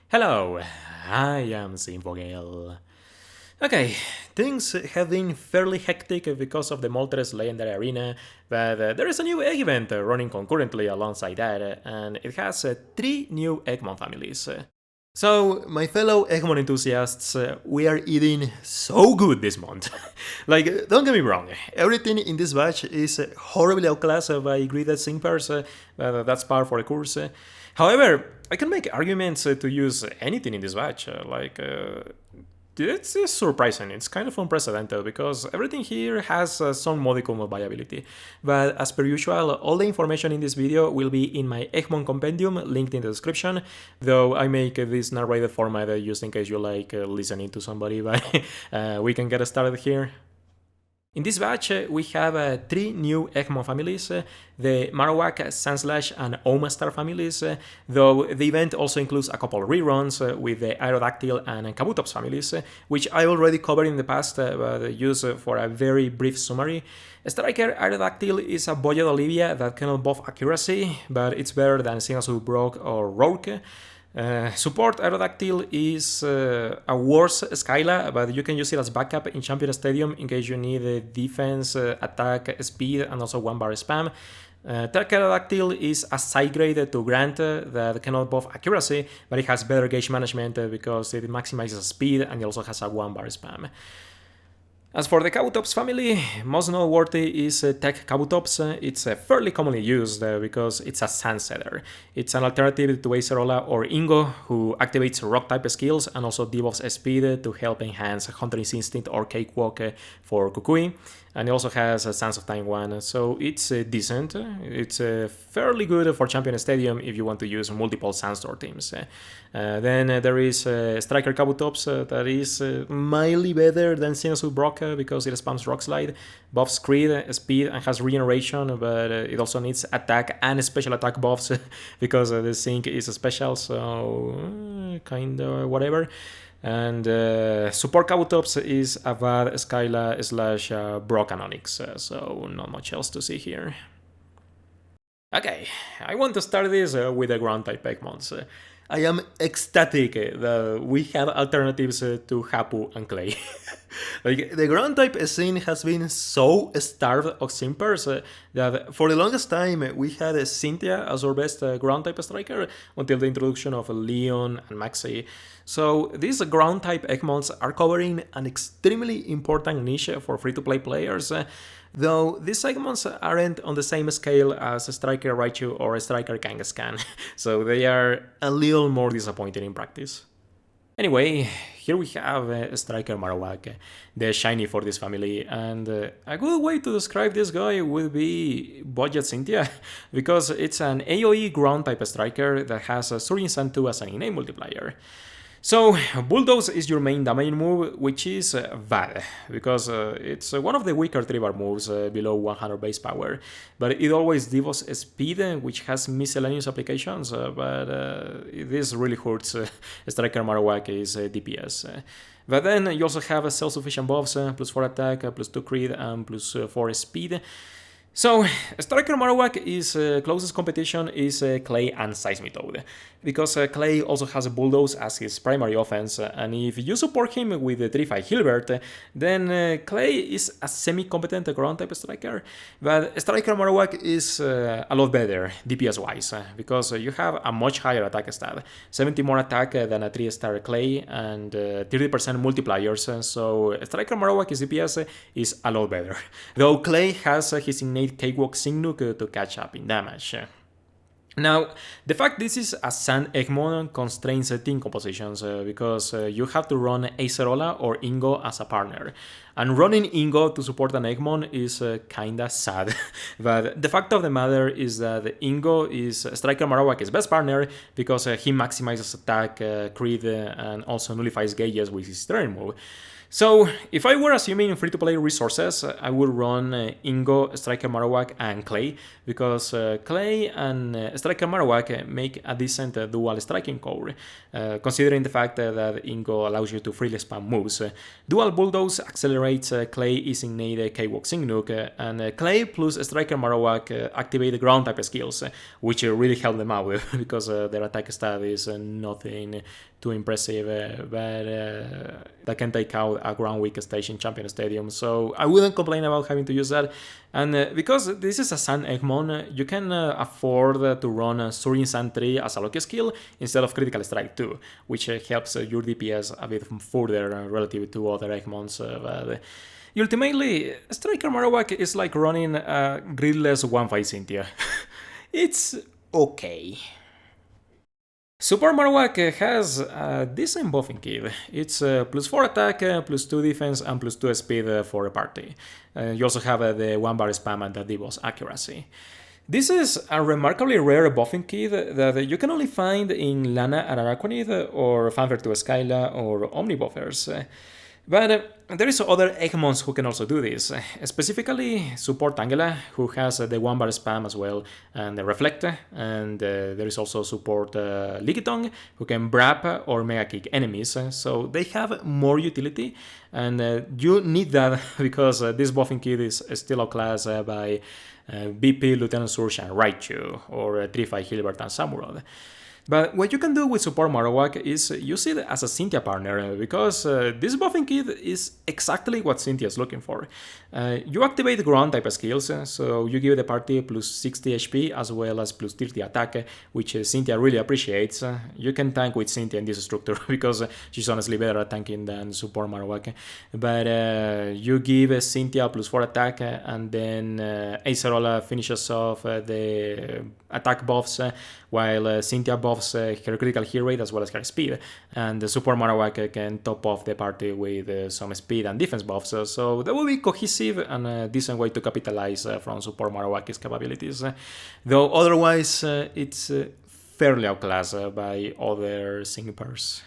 Hello, I am Zinfogel. Okay, things have been fairly hectic because of the Moltres Legendary Arena, but there is a new egg event running concurrently alongside that, and it has 3 new Eggmon families. So, my fellow Eggmon enthusiasts, we are eating so good this month. Like, don't get me wrong, everything in this batch is horribly outclassed by greeded Singpers, that's par for the course. However, I can make arguments to use anything in this batch, it's surprising. It's kind of unprecedented because everything here has some modicum of viability. But as per usual, all the information in this video will be in my Eggmon compendium linked in the description, though I make this narrated format just in case you like listening to somebody, but we can get started here. In this batch, we have 3 new Eggmon families, the Marowak, Sandslash, and Omastar families, though the event also includes a couple reruns with the Aerodactyl and Kabutops families, which I already covered in the past, but use for a very brief summary. Striker Aerodactyl is a budget Olivia that cannot buff accuracy, but it's better than Sinasoo Brock or Rogue. Support Aerodactyl is a worse Skyla, but you can use it as backup in Champion Stadium in case you need defense, attack, speed, and also 1-bar spam. Tech Aerodactyl is a side grade to Grant that cannot buff accuracy, but it has better gauge management because it maximizes speed and it also has a 1-bar spam. As for the Kabutops family, most noteworthy is Tech Kabutops. It's fairly commonly used because it's a Sand Setter. It's an alternative to Acerola or Ingo, who activates rock-type skills and also debuffs speed to help enhance Hunter's Instinct or Cakewalk for Kukui. And it also has a Sands of Time 1, so it's decent. It's fairly good for Champion Stadium if you want to use multiple Sandstorm teams. Then there is Striker Kabutops that is mildly better than Sinasoo Brock because it spams Rock Slide, buffs Creed, speed, and has regeneration, but it also needs attack and special attack buffs because the sync is a special, so kinda whatever. And support Kabutops is a bad Skyla slash Bro Canonics, so not much else to see here. Okay, I want to start this with the ground type Eggmons. I am ecstatic that we have alternatives to Hapu and Clay. Like, the ground type scene has been so starved of Simpers that for the longest time we had Cynthia as our best ground type striker until the introduction of Leon and Maxi. So these ground type Eggmons are covering an extremely important niche for free-to-play players, though these segments aren't on the same scale as Striker Raichu or Striker Kangaskhan, so they are a little more disappointing in practice. Anyway, here we have Striker Marowak, the shiny for this family, and a good way to describe this guy would be Budget Cynthia, because it's an AoE ground type striker that has Surging Sand 2 as an innate multiplier. So, Bulldoze is your main damage move, which is bad, because it's one of the weaker tribal moves below 100 base power, but it always debuffs speed, which has miscellaneous applications, but this really hurts Striker Marowak is DPS. But then you also have self-sufficient buffs, plus 4 attack, plus 2 crit, and plus 4 speed. So, Striker Marowak is closest competition is Clay and Seismitoad, because Clay also has a Bulldoze as his primary offense, and if you support him with the 3-5 Hilbert, then Clay is a semi-competent ground type striker, but Striker Marowak is a lot better DPS-wise, because you have a much higher attack stat, 70 more attack than a 3-star Clay, and 30% multipliers, so Striker Marowak's DPS is a lot better, though Clay has his innate Cakewalk Singnook to catch up in damage. Now, the fact this is a Sand Eggmon constrains team compositions because you have to run Acerola or Ingo as a partner. And running Ingo to support an Eggmon is kinda sad. But the fact of the matter is that Ingo is Striker Marowak's best partner because he maximizes attack, crit, and also nullifies gauges with his turn move. So, if I were assuming free-to-play resources, I would run Ingo, Striker Marowak, and Clay, because Clay and Striker Marowak make a decent dual striking core, considering the fact that Ingo allows you to freely spam moves. Dual Bulldoze accelerates Clay's innate K-Walk Singnook, and Clay plus Striker Marowak activate ground-type skills, which really help them out, because their attack stat is nothing too impressive, but that can take out a ground weak stage in Champion Stadium, so I wouldn't complain about having to use that. And because this is a Sand Eggmon, you can afford to run Surging Sand 3 as a lucky skill instead of Critical Strike 2, which helps your DPS a bit further relative to other Eggmons. But ultimately, Striker Marowak is like running a gridless 1-5 Cynthia. It's okay. Support Marowak has a decent buffing kit. It's plus 4 attack, plus 2 defense, and plus 2 speed for a party. You also have the 1 bar spam and the debuff accuracy. This is a remarkably rare buffing kit that you can only find in Lana and Araquanid, or Fanfare to Skyla, or Omnibuffers. But there is other Eggmons who can also do this, specifically support Tangela, who has the 1 bar spam as well, and the Reflect, and there is also support Lickitung, who can Brap or Mega Kick enemies, so they have more utility, and you need that because this buffing kit is still outclassed by BP, Lieutenant Surge, and Raichu, or 3-5 Hilbert and Samurott. But what you can do with Support Marowak is use it as a Cynthia partner, because this buffing kit is exactly what Cynthia is looking for. You activate ground type skills, so you give the party plus 60 HP as well as plus 30 attack, which Cynthia really appreciates. You can tank with Cynthia in this structure, because she's honestly better at tanking than Support Marowak. But you give Cynthia plus 4 attack, and then Acerola finishes off the attack buffs, while Cynthia buffs her critical hit rate as well as her speed, and the Support Marowak can top off the party with some speed and defense buffs, so that will be cohesive and a decent way to capitalize from Support Marowak's capabilities, though otherwise it's fairly outclassed by other Singpers.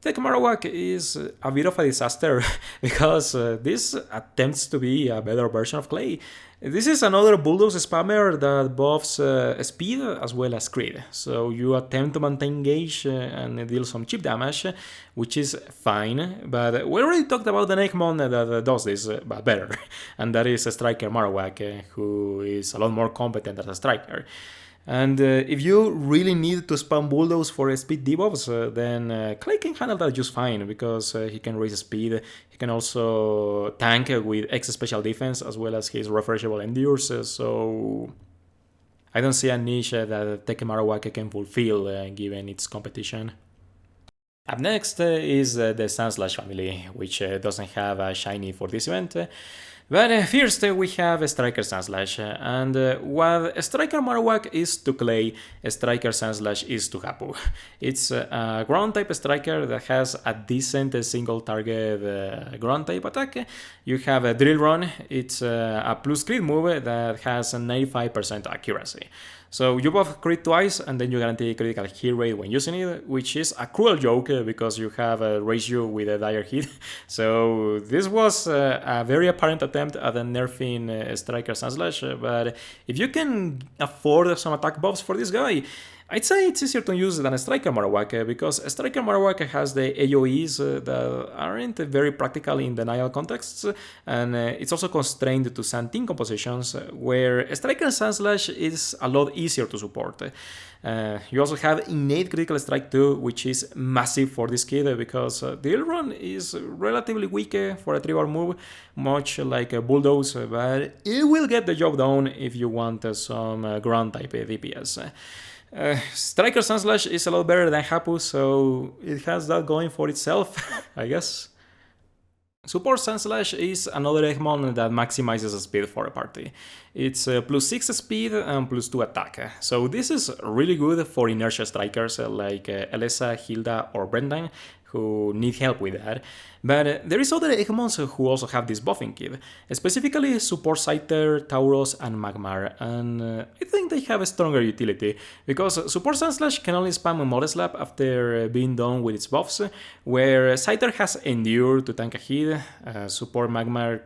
Tech Marowak is a bit of a disaster because this attempts to be a better version of Clay. This is another Bulldoze spammer that buffs speed as well as crit, so you attempt to maintain gauge and deal some chip damage, which is fine, but we already talked about an Eggmon that does this, but better, and that is a Striker Marowak, who is a lot more competent as a striker. And if you really need to spam Bulldoze for speed debuffs, then Clay can handle that just fine, because he can raise speed, he can also tank with X special defense as well as his refreshable endures, so I don't see a niche that Tech Marowak can fulfill given its competition. Up next is the Sandslash Family, which doesn't have a shiny for this event. But first we have Striker Sandslash, and what Striker Marowak is to Clay, Striker Sandslash is to Hapu. It's a ground type striker that has a decent single target ground type attack. You have a Drill Run, it's a plus crit move that has a 95% accuracy. So you buff crit twice and then you guarantee critical hit rate when using it, which is a cruel joke because you have a ratio with a dire hit. So this was a very apparent attempt at nerfing Striker Sandslash, but if you can afford some attack buffs for this guy, I'd say it's easier to use than a Striker Marowak, because a Striker Marowak has the AoEs that aren't very practical in denial contexts, and it's also constrained to Sand team compositions, where Striker Sandslash is a lot easier to support. You also have innate critical strike too, which is massive for this kid, because Drill Run is relatively weak for a 3-bar move, much like a Bulldoze, but it will get the job done if you want some ground type DPS. Striker Sandslash is a lot better than Hapu, so it has that going for itself, I guess. Support Sandslash is another Eggmon that maximizes speed for a party. It's plus 6 speed and plus 2 attack, so this is really good for inertia strikers like Elesa, Hilda or Brendan, who need help with that. But there is other Eggmons who also have this buffing kit, specifically Support Scyther, Tauros and Magmar, and I think they have a stronger utility, because Support Sandslash can only spam Modest Slap after being done with its buffs, where Scyther has Endure to tank a hit, Support Magmar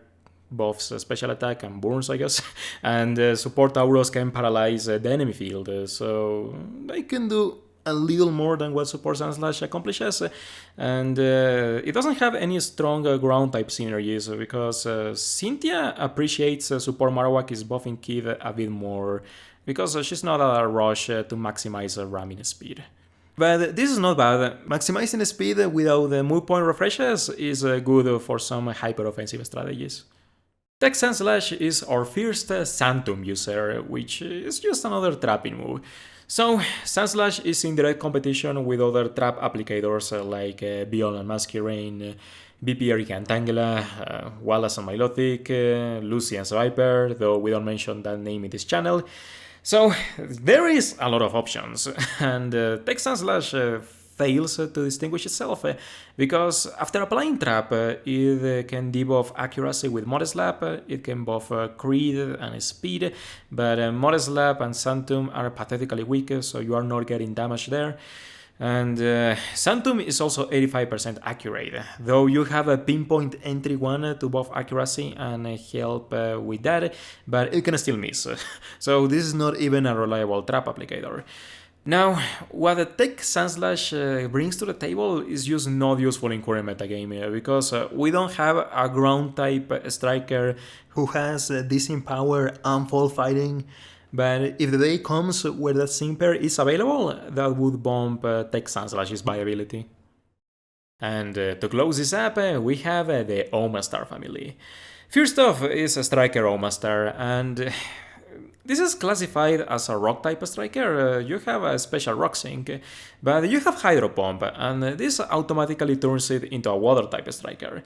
buffs special attack and burns, I guess, and Support Tauros can paralyze the enemy field, so they can do a little more than what Support Sandslash accomplishes, and it doesn't have any strong ground type synergies, because Cynthia appreciates Support Marowak's buffing kit a bit more, because she's not at a rush to maximize ramming speed. But this is not bad. Maximizing speed without the move point refreshes is good for some hyper-offensive strategies. Tech Sandslash is our first Santum user, which is just another trapping move. So, Sandslash is in direct competition with other trap applicators like Viola and Masquerain, BP Erika and Tangela, Wallace and Milotic, Lucy and Viper, though we don't mention that name in this channel. So, there is a lot of options, and Tech Sandslash fails to distinguish itself because after applying Trap, it can debuff accuracy with Modest Slap, it can buff Creed and Speed, but Modest Slap and Santum are pathetically weak, so you are not getting damage there. And Santum is also 85% accurate, though you have a pinpoint entry one to buff accuracy and help with that, but it can still miss. So this is not even a reliable trap applicator. Now, what the Tech Sandslash brings to the table is just not useful in current metagame because we don't have a ground type striker who has disempower and fall fighting, but if the day comes where that Simper is available, that would bump Tech Sandslash's viability. And to close this up, we have the Omastar family. First off is Striker Omastar, and this is classified as a rock type striker. You have a special rock sync, but you have Hydro Pump, and this automatically turns it into a water type striker.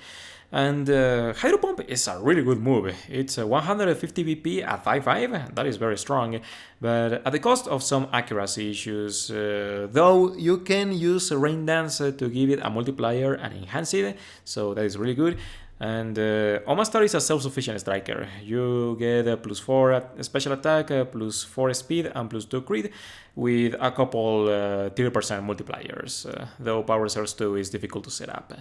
And Hydro Pump is a really good move. It's 150 BP at 5.5, that is very strong, but at the cost of some accuracy issues. Though you can use Rain Dance to give it a multiplier and enhance it, so that is really good. And Omastar is a self-sufficient striker. You get a +4 special attack, +4 speed, and +2 crit with a couple 30% multipliers, though Power Reserves 2 is difficult to set up.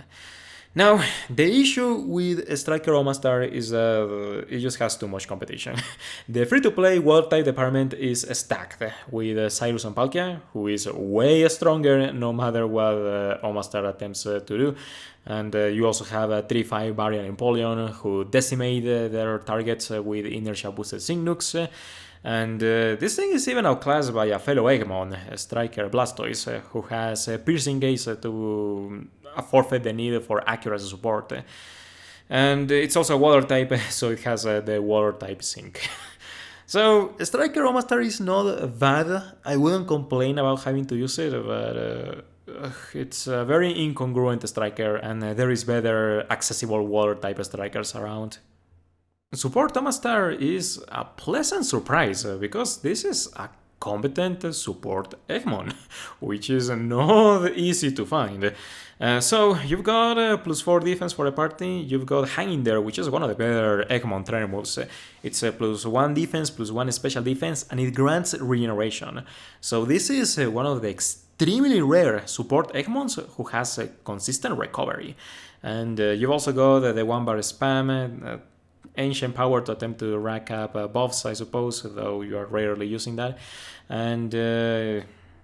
Now, the issue with Striker Omastar is it just has too much competition. The free-to-play World type department is stacked with Cyrus and Palkia, who is way stronger no matter what Omastar attempts to do. And you also have a 3-5 Varian Empoleon, who decimate their targets with inertia-boosted Zingnooks. And this thing is even outclassed by a fellow Eggmon, Striker Blastoise, who has Piercing Gaze to forfeit the need for accuracy support. And it's also a water type, so it has the water type sync. So Striker Omastar is not bad. I wouldn't complain about having to use it, but it's a very incongruent striker, and there is better accessible water type strikers around. Support Omastar is a pleasant surprise because this is a competent support Eggmon, which is not easy to find. So you've got +4 defense for the party, you've got Hanging There, which is one of the better Eggmon trainer moves. It's a +1 defense, +1 special defense, and it grants regeneration. So this is one of the extremely rare support Eggmons who has a consistent recovery. And you've also got the 1-bar spam, ancient power to attempt to rack up buffs, I suppose, though you are rarely using that. And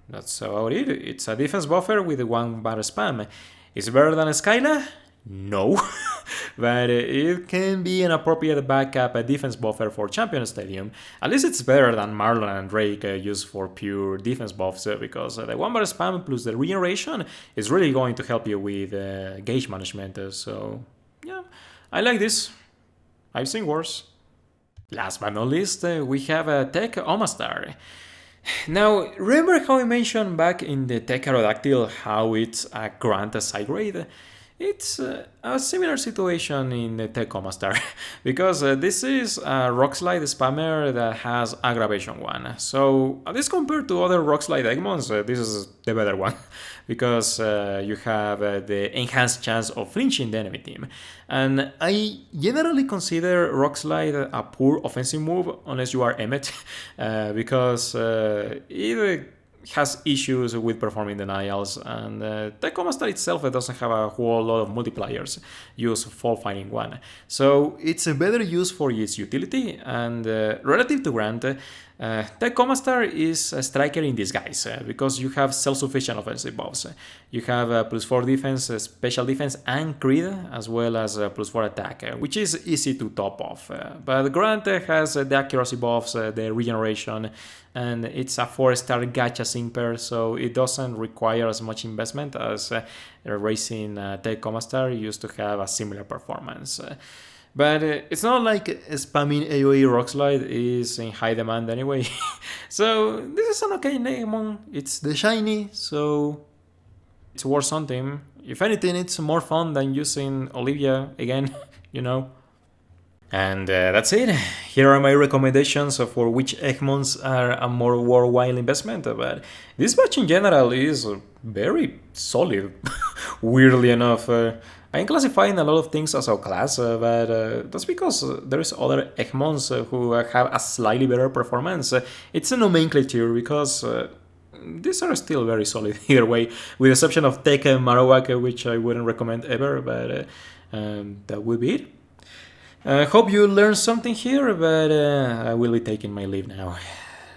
that's about it. It's a defense buffer with a 1-bar spam. Is it better than a Skyla? No, but it can be an appropriate backup defense buffer for Champion Stadium. At least it's better than Marlon and Drake used for pure defense buffs, because the 1-bar spam plus the regeneration is really going to help you with gauge management. So yeah, I like this. I've seen worse. Last but not least, we have Tech Omastar. Now, remember how I mentioned back in the Tech Aerodactyl how it's a Grant side grade? It's a similar situation in the Tech Omastar, because this is a Rock Slide spammer that has Aggravation 1. So, at least compared to other Rock Slide Eggmons, this is the better one, because you have the enhanced chance of flinching the enemy team. And I generally consider Rock Slide a poor offensive move, unless you are Emmet, because it has issues with performing denials, and Tech Omastar itself doesn't have a whole lot of multipliers, use Fall Fighting 1. So it's a better use for its utility, and relative to Grant, Tech Omastar is a striker in disguise because you have self-sufficient offensive buffs. You have +4 defense, special defense, and crit, as well as +4 attack, which is easy to top off. But Grant has the accuracy buffs, the regeneration, and it's a 4-star gacha simper, so it doesn't require as much investment as racing Tech Omastar used to have a similar performance. But it's not like spamming AoE Rock Slide is in high demand anyway. So this is an okay Eggmon. It's the shiny, so it's worth something. If anything, it's more fun than using Olivia again, you know. And that's it. Here are my recommendations for which Eggmons are a more worthwhile investment. But this batch in general is very solid, weirdly enough. I'm classifying a lot of things as a class, but that's because there's other Eggmons who have a slightly better performance. It's a nomenclature because these are still very solid either way, with the exception of Tech and Marowak, which I wouldn't recommend ever, but that would be it. I hope you learned something here, but I will be taking my leave now.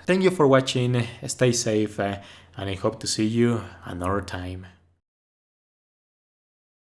Thank you for watching, stay safe, and I hope to see you another time.